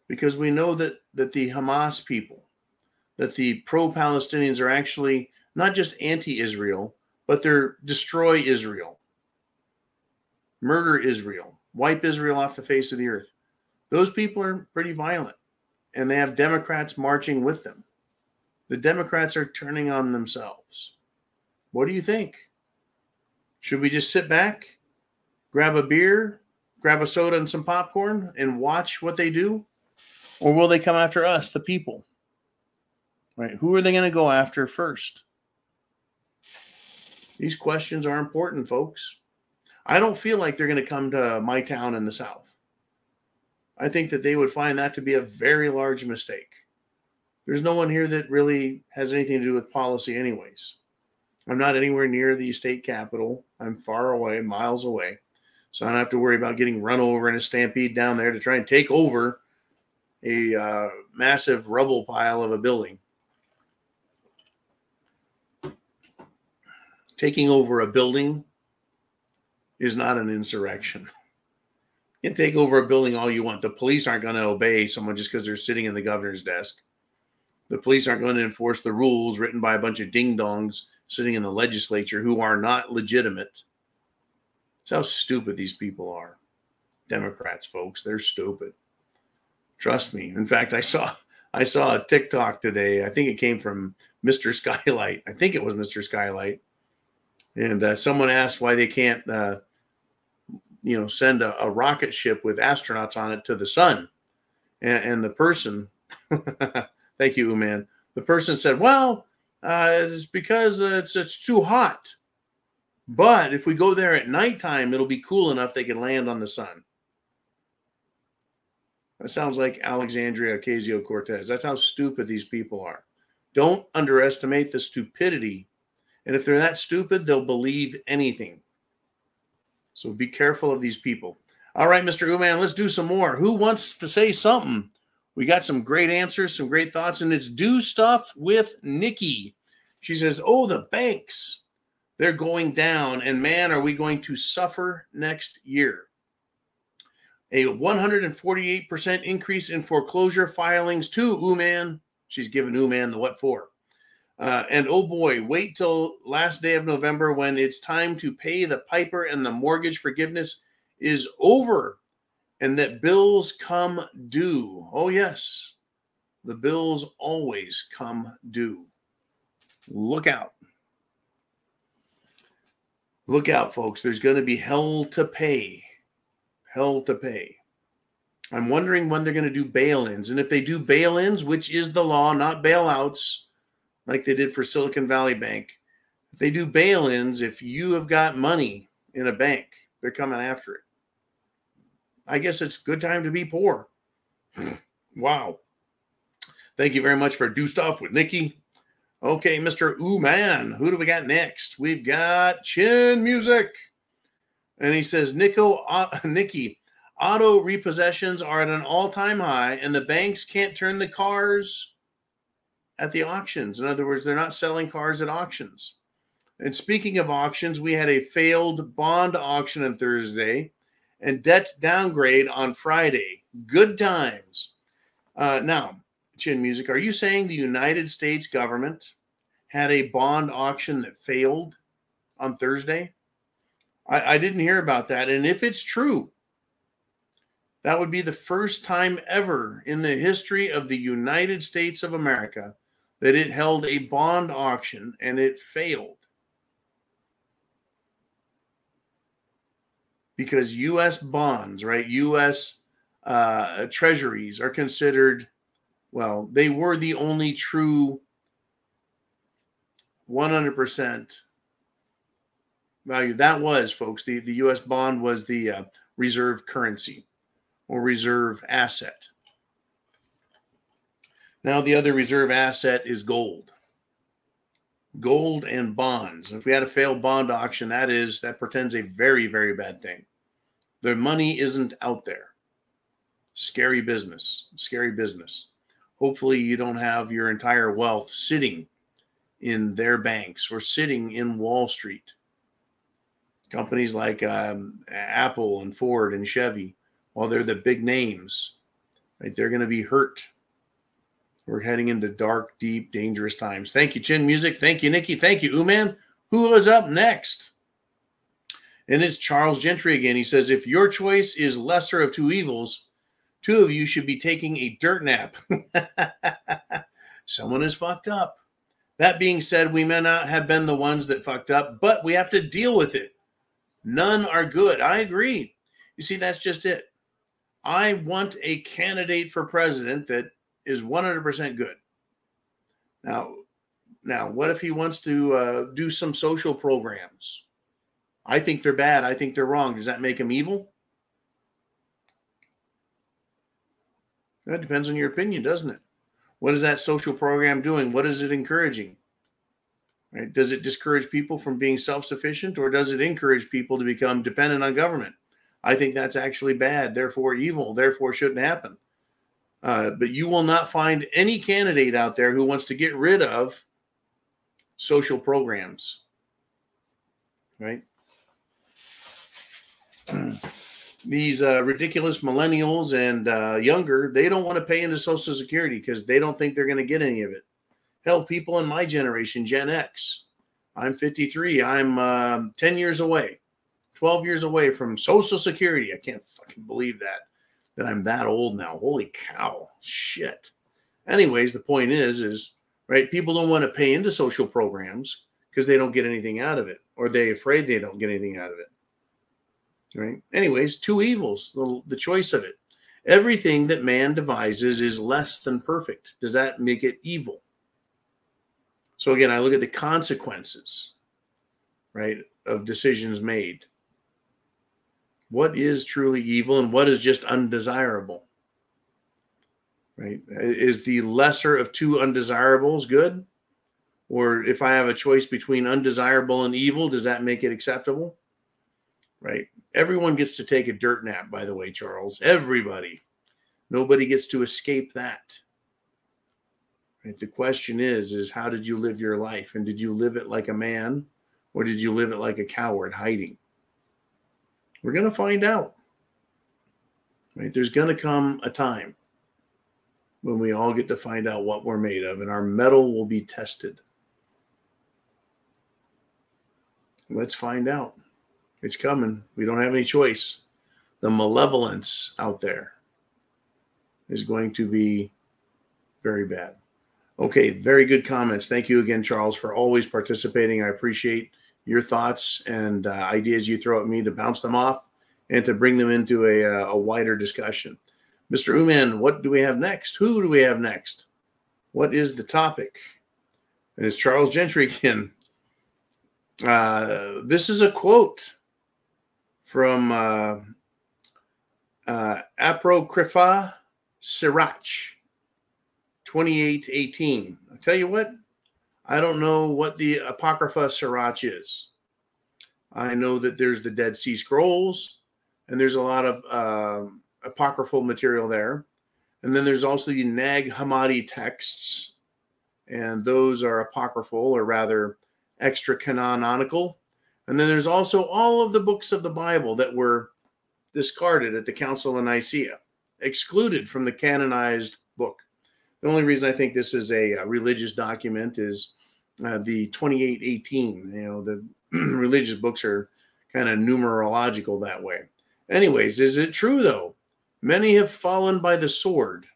Because we know that the Hamas people, that the pro-Palestinians are actually not just anti-Israel, but they're destroy Israel, murder Israel, wipe Israel off the face of the earth. Those people are pretty violent, and they have Democrats marching with them. The Democrats are turning on themselves. What do you think? Should we just sit back, grab a beer, grab a soda and some popcorn and watch what they do? Or will they come after us, the people? Right? Who are they going to go after first? These questions are important, folks. I don't feel like they're going to come to my town in the South. I think that they would find that to be a very large mistake. There's no one here that really has anything to do with policy anyways. I'm not anywhere near the state capitol. I'm far away, miles away. So I don't have to worry about getting run over in a stampede down there to try and take over a massive rubble pile of a building. Taking over a building is not an insurrection. You can take over a building all you want. The police aren't going to obey someone just because they're sitting in the governor's desk. The police aren't going to enforce the rules written by a bunch of ding-dongs sitting in the legislature who are not legitimate. That's how stupid these people are. Democrats, folks, they're stupid. Trust me. In fact, I saw a TikTok today. I think it came from Mr. Skylight. I think it was Mr. Skylight. And someone asked why they can't, send a rocket ship with astronauts on it to the sun. And the person, thank you, Uman. The person said, well, it's because it's too hot. But if we go there at nighttime, it'll be cool enough they can land on the sun. That sounds like Alexandria Ocasio-Cortez. That's how stupid these people are. Don't underestimate the stupidity. And if they're that stupid, they'll believe anything. So be careful of these people. All right, Mr. Uman, let's do some more. Who wants to say something? We got some great answers, some great thoughts, and it's Do Stuff with Nikki. She says, oh, the banks, they're going down, and man, are we going to suffer next year. A 148% increase in foreclosure filings too, Uman. She's giving Uman the what for. And oh boy, wait till last day of November when it's time to pay the piper and the mortgage forgiveness is over and that bills come due. Oh yes, the bills always come due. Look out. Look out, folks. There's going to be hell to pay. Hell to pay. I'm wondering when they're going to do bail-ins. And if they do bail-ins, which is the law, not bailouts, like they did for Silicon Valley Bank. If they do bail-ins, if you have got money in a bank, they're coming after it. I guess it's a good time to be poor. Wow. Thank you very much for Do Stuff with Nikki. Okay, Mr. Uman, who do we got next? We've got Chin Music. And he says, Nikki, auto repossessions are at an all-time high, and the banks can't turn the cars at the auctions. In other words, they're not selling cars at auctions. And speaking of auctions, we had a failed bond auction on Thursday and debt downgrade on Friday. Good times. Now, Chin Music, are you saying the United States government had a bond auction that failed on Thursday? I didn't hear about that. And if it's true, that would be the first time ever in the history of the United States of America that it held a bond auction and it failed. Because U.S. bonds, right, U.S. treasuries are considered, well, they were the only true 100% value. That was, folks, the U.S. bond was the reserve currency or reserve asset. Now the other reserve asset is gold. Gold and bonds. If we had a failed bond auction, that portends a very, very bad thing. The money isn't out there. Scary business. Scary business. Hopefully you don't have your entire wealth sitting in their banks or sitting in Wall Street. Companies like Apple and Ford and Chevy, while they're the big names, right, they're going to be hurt. We're heading into dark, deep, dangerous times. Thank you, Chin Music. Thank you, Nikki. Thank you, Uman. Who is up next? And it's Charles Gentry again. He says, if your choice is lesser of two evils, two of you should be taking a dirt nap. Someone is fucked up. That being said, we may not have been the ones that fucked up, but we have to deal with it. None are good. I agree. You see, that's just it. I want a candidate for president that is 100% good. Now, what if he wants to do some social programs? I think they're bad. I think they're wrong. Does that make him evil? That depends on your opinion, doesn't it? What is that social program doing? What is it encouraging? Right? Does it discourage people from being self-sufficient, or does it encourage people to become dependent on government? I think that's actually bad, therefore evil, therefore shouldn't happen. But you will not find any candidate out there who wants to get rid of social programs, right? These ridiculous millennials and younger, they don't want to pay into Social Security because they don't think they're going to get any of it. Hell, people in my generation, Gen X, I'm 53. I'm 10 years away, 12 years away from Social Security. I can't fucking believe that I'm that old now. Holy cow. Shit. Anyways, the point is, right, people don't want to pay into social programs because they don't get anything out of it, or they're afraid they don't get anything out of it. Right? Anyways, two evils, the choice of it. Everything that man devises is less than perfect. Does that make it evil? So again, I look at the consequences, right, of decisions made. What is truly evil and what is just undesirable? Right? Is the lesser of two undesirables good? Or if I have a choice between undesirable and evil, does that make it acceptable? Right? Everyone gets to take a dirt nap, by the way, Charles. Everybody. Nobody gets to escape that. Right? The question is how did you live your life? And did you live it like a man, or did you live it like a coward hiding? We're going to find out. Right? There's going to come a time when we all get to find out what we're made of, and our mettle will be tested. Let's find out. It's coming. We don't have any choice. The malevolence out there is going to be very bad. Okay, very good comments. Thank you again, Charles, for always participating. I appreciate your thoughts and ideas you throw at me to bounce them off and to bring them into a wider discussion. Mr. Uman, what do we have next? Who do we have next? What is the topic? And it's Charles Gentry again. This is a quote from Apocrypha Sirach 28:18. I'll tell you what, I don't know what the Apocrypha Sirach is. I know that there's the Dead Sea Scrolls, and there's a lot of apocryphal material there. And then there's also the Nag Hammadi texts, and those are apocryphal, or rather extra canonical. And then there's also all of the books of the Bible that were discarded at the Council of Nicaea, excluded from the canonized book. The only reason I think this is a religious document is the 28:18. You know, the religious books are kind of numerological that way. Anyways, is it true though? Many have fallen by the sword,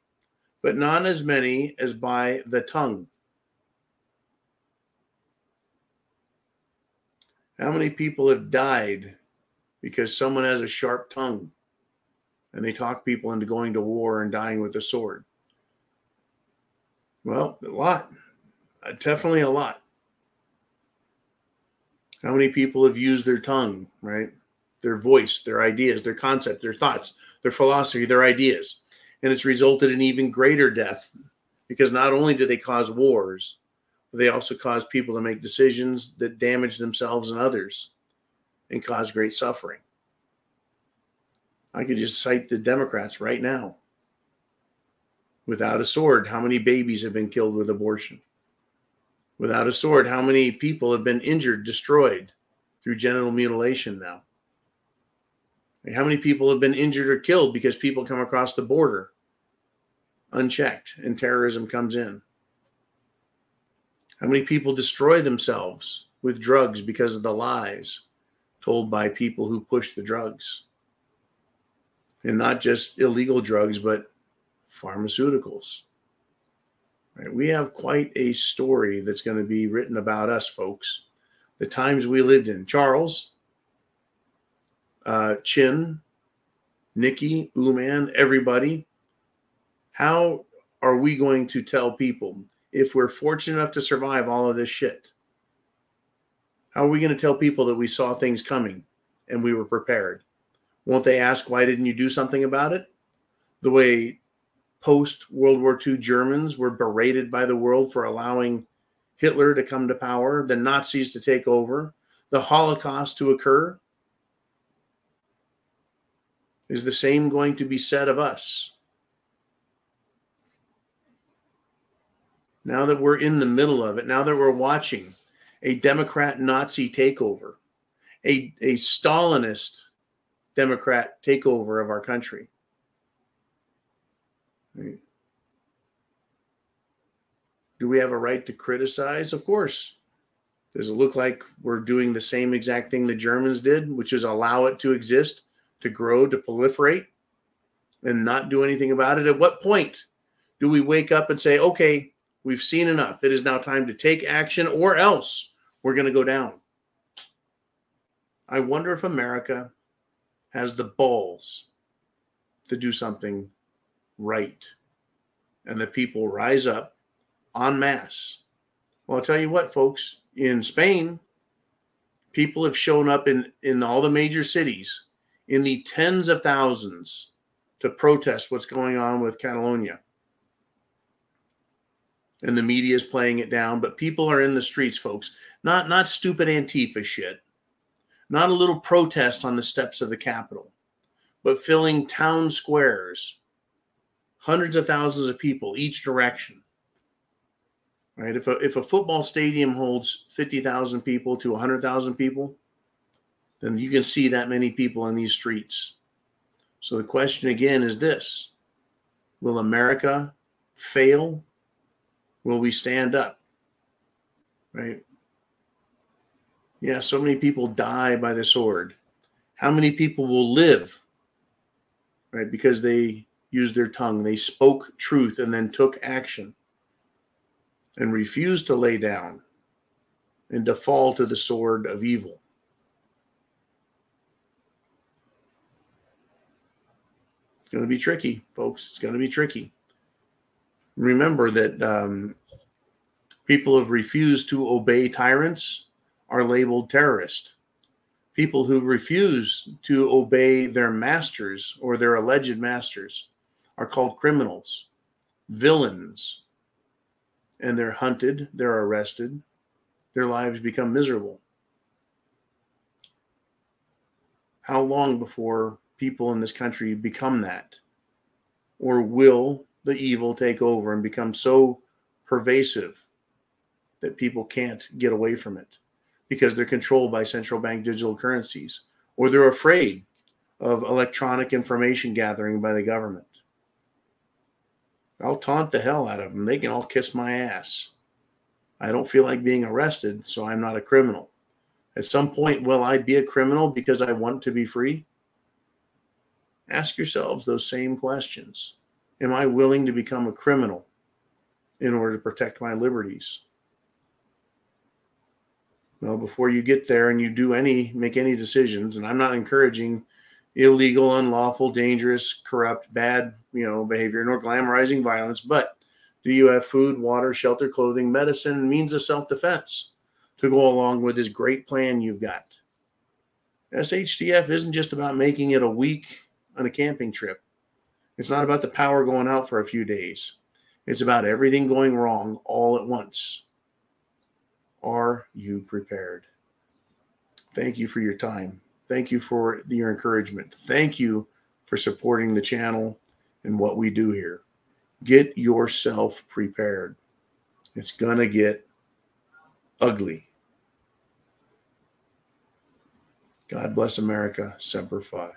but not as many as by the tongue. How many people have died because someone has a sharp tongue and they talk people into going to war and dying with a sword? Well, a lot. Definitely a lot. How many people have used their tongue, right? Their voice, their ideas, their concepts, their thoughts, their philosophy, their ideas. And it's resulted in even greater death, because not only do they cause wars, but they also cause people to make decisions that damage themselves and others and cause great suffering. I could just cite the Democrats right now. Without a sword, how many babies have been killed with abortion? Without a sword, how many people have been injured, destroyed through genital mutilation now? How many people have been injured or killed because people come across the border unchecked and terrorism comes in? How many people destroy themselves with drugs because of the lies told by people who push the drugs? And not just illegal drugs, but pharmaceuticals. Right? We have quite a story that's going to be written about us, folks. The times we lived in. Charles, Chin, Nikki, Uman, everybody. How are we going to tell people, if we're fortunate enough to survive all of this shit? How are we going to tell people that we saw things coming and we were prepared? Won't they ask, why didn't you do something about it? The way post-World War II Germans were berated by the world for allowing Hitler to come to power, the Nazis to take over, the Holocaust to occur. Is the same going to be said of us? Now that we're in the middle of it, now that we're watching a Democrat Nazi takeover, a Stalinist Democrat takeover of our country. Right? Do we have a right to criticize? Of course. Does it look like we're doing the same exact thing the Germans did, which is allow it to exist, to grow, to proliferate, and not do anything about it? At what point do we wake up and say, okay, we've seen enough. It is now time to take action, or else we're going to go down? I wonder if America has the balls to do something right, and the people rise up en masse. Well, I'll tell you what, folks, in Spain, people have shown up in all the major cities in the tens of thousands to protest what's going on with Catalonia. And the media is playing it down, but people are in the streets, folks. Not stupid Antifa shit. Not a little protest on the steps of the Capitol, but filling town squares, hundreds of thousands of people each direction. Right? If a football stadium holds 50,000 people to 100,000 people, then you can see that many people in these streets. So the question again is this: will America fail? Will we stand up? Right? Yeah, so many people die by the sword. How many people will live? Right? Because they used their tongue. They spoke truth and then took action and refused to lay down and to fall to the sword of evil. It's going to be tricky, folks. It's going to be tricky. Remember that people who have refused to obey tyrants are labeled terrorists. People who refuse to obey their masters or their alleged masters are called criminals, villains, and they're hunted, they're arrested, their lives become miserable. How long before people in this country become that? Or will the evil take over and become so pervasive that people can't get away from it because they're controlled by central bank digital currencies, or they're afraid of electronic information gathering by the government? I'll taunt the hell out of them. They can all kiss my ass. I don't feel like being arrested, so I'm not a criminal. At some point, will I be a criminal because I want to be free? Ask yourselves those same questions. Am I willing to become a criminal in order to protect my liberties? Well, before you get there and you make any decisions, and I'm not encouraging illegal, unlawful, dangerous, corrupt, bad, behavior, nor glamorizing violence, but do you have food, water, shelter, clothing, medicine, and means of self-defense to go along with this great plan you've got? SHTF isn't just about making it a week on a camping trip. It's not about the power going out for a few days. It's about everything going wrong all at once. Are you prepared? Thank you for your time. Thank you for your encouragement. Thank you for supporting the channel and what we do here. Get yourself prepared. It's going to get ugly. God bless America. Semper Fi.